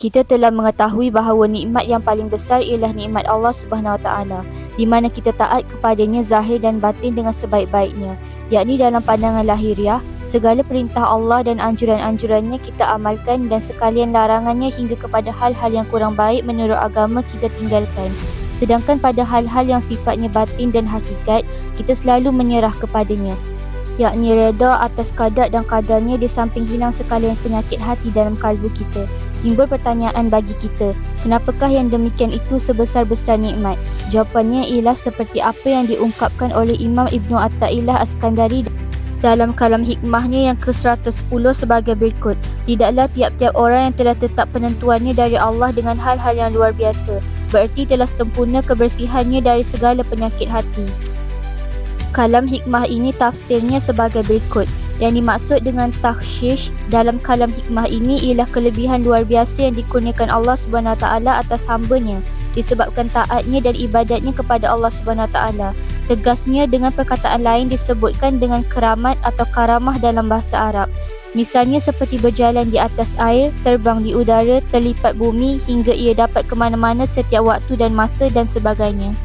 Kita telah mengetahui bahawa nikmat yang paling besar ialah nikmat Allah Subhanahu Wa Taala, di mana kita taat kepadanya zahir dan batin dengan sebaik-baiknya, yakni dalam pandangan lahiriah, segala perintah Allah dan anjuran-anjurannya kita amalkan dan sekalian larangannya hingga kepada hal-hal yang kurang baik menurut agama kita tinggalkan. Sedangkan pada hal-hal yang sifatnya batin dan hakikat, kita selalu menyerah kepadanya, yakni reda atas qada dan qadarnya di samping hilang sekalian penyakit hati dalam kalbu kita. Timbul pertanyaan bagi kita, kenapakah yang demikian itu sebesar-besar nikmat? Jawapannya ialah seperti apa yang diungkapkan oleh Imam Ibnu Athaillah As-Sakandari dalam kalam hikmahnya yang ke-110 sebagai berikut. Tidaklah tiap-tiap orang yang telah tetap penentuannya dari Allah dengan hal-hal yang luar biasa, bererti telah sempurna kebersihannya dari segala penyakit hati. Kalam hikmah ini tafsirnya sebagai berikut. Yang dimaksud dengan takhsyish dalam kalam hikmah ini ialah kelebihan luar biasa yang dikurniakan Allah Subhanahu Wa Taala atas hamba-Nya disebabkan taatnya dan ibadatnya kepada Allah Subhanahu Wa Taala. Tegasnya dengan perkataan lain disebutkan dengan keramat atau karamah dalam bahasa Arab. Misalnya seperti berjalan di atas air, terbang di udara, terlipat bumi hingga ia dapat ke mana-mana setiap waktu dan masa dan sebagainya.